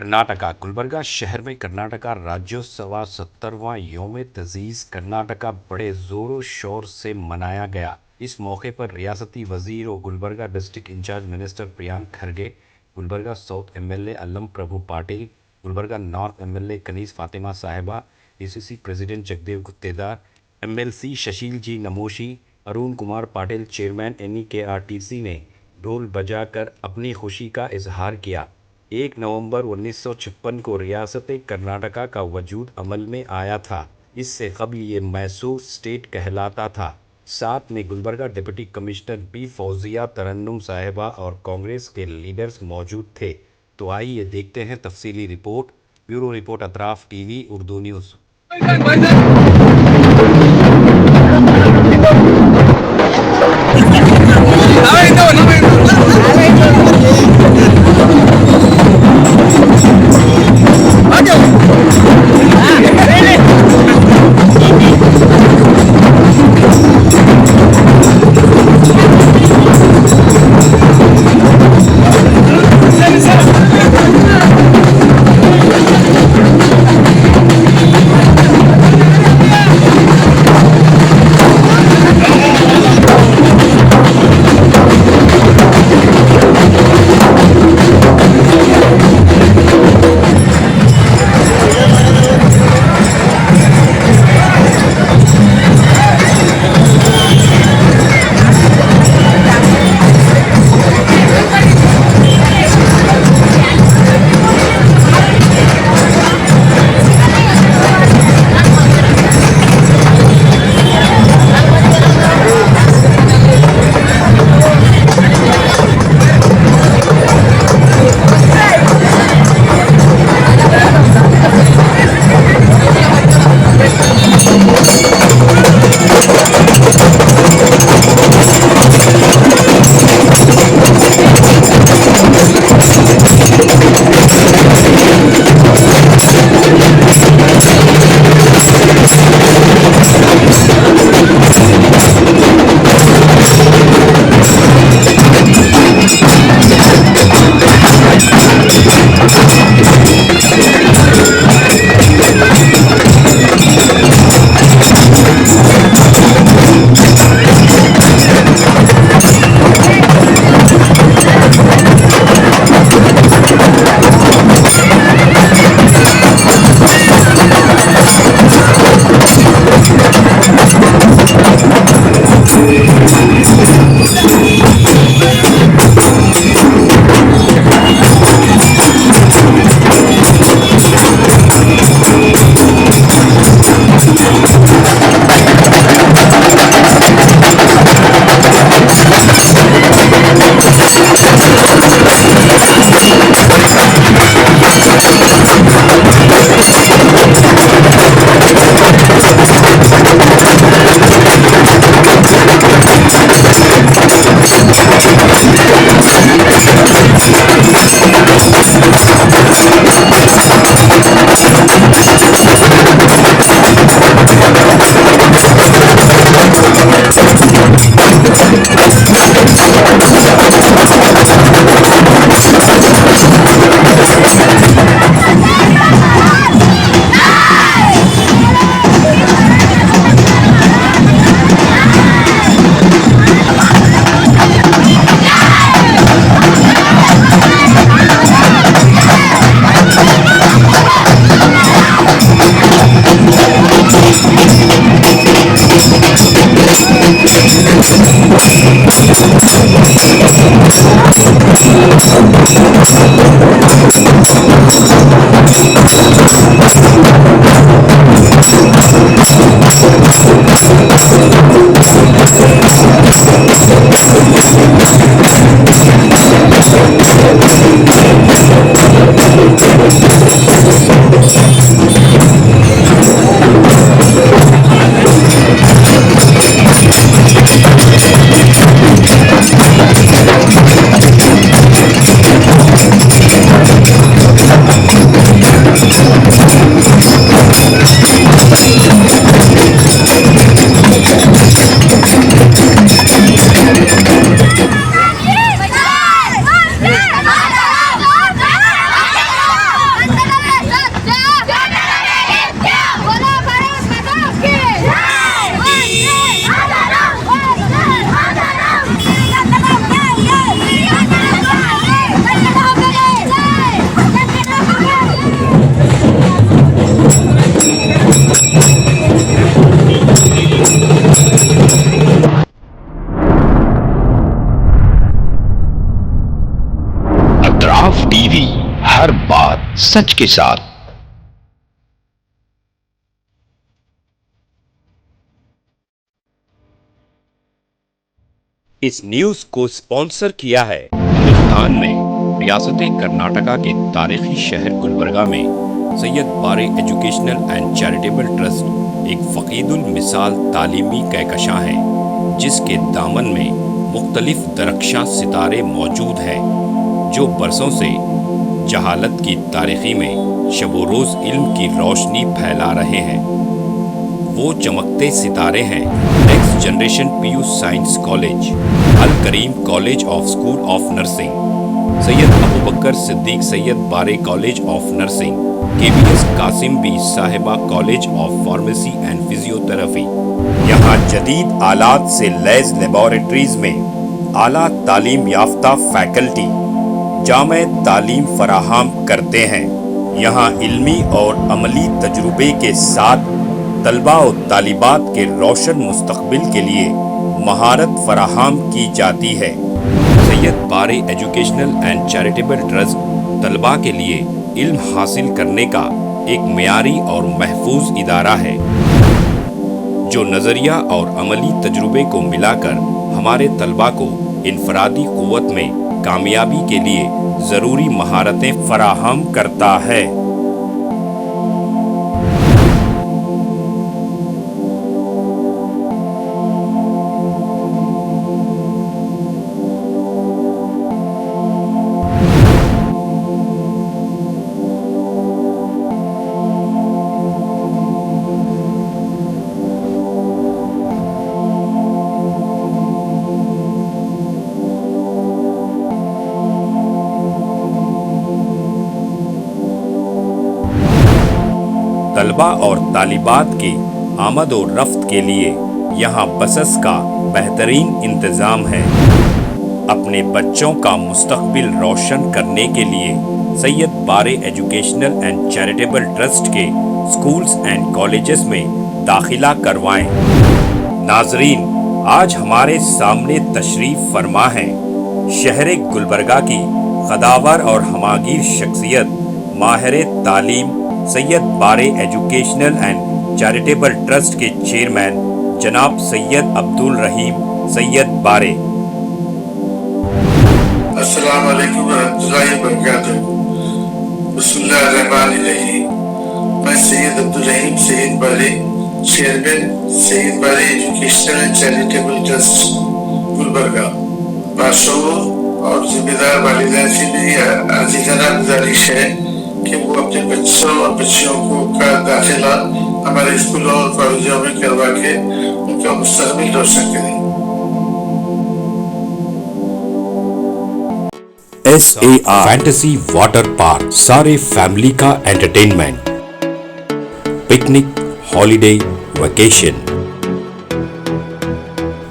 کرناٹکا گلبرگہ شہر میں کرناٹکا راجیوتسوا 70واں یوم تعزیز کرناٹکا بڑے زور و شور سے منایا گیا۔ اس موقع پر ریاستی وزیر و Gulbarga district in charge minister Priyank Kharge, Gulbarga south M L A Allam Prabhu Patil, Gulbarga north M L A Kaneez Fatima صاحبہ، D C C president Jagdev Guttedar, M L C Shashil ji Namoshi, Arun Kumar Patil chairman NEKRTC نے ڈھول بجا کر اپنی خوشی کا اظہار کیا۔ 1 نومبر 1956 کو ریاست کرناٹکا کا وجود عمل میں آیا تھا۔ اس سے قبل یہ میسور اسٹیٹ کہلاتا تھا۔ ساتھ میں Gulbarga deputy commissioner B Fouzia Tarannum صاحبہ اور کانگریس کے لیڈرز موجود تھے۔ تو آئیے دیکھتے ہیں تفصیلی رپورٹ۔ بیورو رپورٹ اطراف ٹی وی اردو نیوز۔ सच के साथ। इस न्यूज को स्पॉन्सर किया है हिंदुस्तान में रियासत कर्नाटका के तारीखी शहर गुलबर्गा में Syed Bare educational and charitable trust एक फ़कीदुल मिसाल तालीमी कहकशां है जिसके दामन में मुख्तलिफ दरख्शां सितारे मौजूद हैं जो बरसों से जहालत की तारीखी में शब रोज़ इल्म की रोशनी फैला रहे हैं। वो चमकते सितारे हैं next generation PU science college, Al Kareem college of school of nursing, Syed Abu Bakar Siddique Syed Bare college of nursing, KBS Kasim Bi Sahiba college of pharmacy and physiotherapy. यहाँ जदीद आलात से लैस लेबोरेटरीज में आला तालीम याफ्ता फैकल्टी जामे तालीम फराहम करते हैं। यहाँ इल्मी और अमली तजुर्बे के साथ तलबा और तालिबात के रोशन मुस्तकबिल के लिए महारत फराहम की जाती है। Syed Bare educational and charitable trust तलबा के लिए इल्म हासिल करने का एक मियारी और महफूज इदारा है जो नज़रिया और अमली तजुर्बे को मिलाकर हमारे तलबा को इनफरादी क़ुव्वत में कामयाबी के लिए ज़रूरी महारतें फराहम करता है। तलबा और तालिबात की आमद और रफ्त के लिए यहाँ बसेस का बेहतरीन इंतज़ाम है। अपने बच्चों का मुस्तकबिल रोशन करने के लिए Syed Bare educational and charitable trust के स्कूल्स एंड कॉलेजेस में दाखिला करवाएं। नाजरीन, आज हमारे सामने तशरीफ़ फरमा है शहर गुलबर्गा की क़दावर और हमागीर शख्सियत माहिर तालीम Syed Bare educational and charitable trust के चेयरमैन जनाब सैयद अब्दुल रहीम सैयद बारे। अस्सलाम वालेकुम रहमतुल्लाहि व बरकातुहू। बिस्मिल्लाहिर्रहमानिर्रहीम। मैं सैयद अब्दुल रहीम सैयद बारे, chairman Syed Bare educational and charitable trust Gulbarga, बादशाहों और जिम्मेदार वालिदैन से मेरी आजीज़ाना गुजारिश है कि वो अपने बच्चों और बच्चियों को का दाखिला हमारे स्कूलों और कॉलेजों में करवा के उनका मुस्तकबिल रोशन करें। SAR फैंटेसी वाटर पार्क, सारे फैमिली का एंटरटेनमेंट, पिकनिक, हॉलिडे, वेकेशन,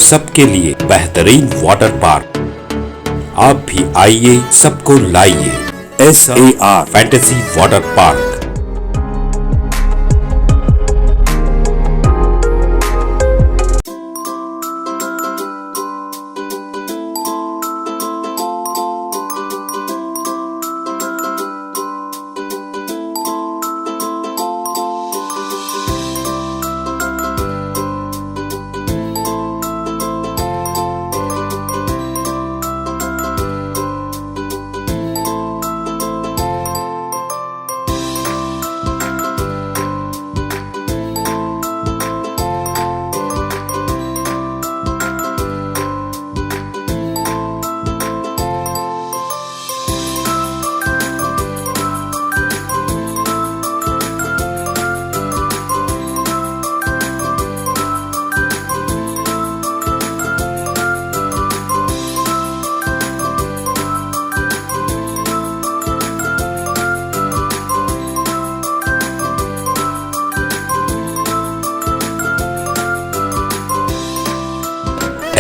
सबके लिए बेहतरीन वाटर पार्क। आप भी आइए, सबको लाइए। SAR fantasy water park.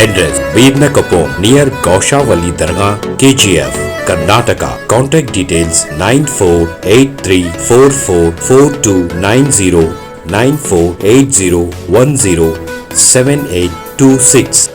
Address Birna Kapur near Gaushawali Dargah, KGF, Karnataka. Contact details 9483444290 9480107826.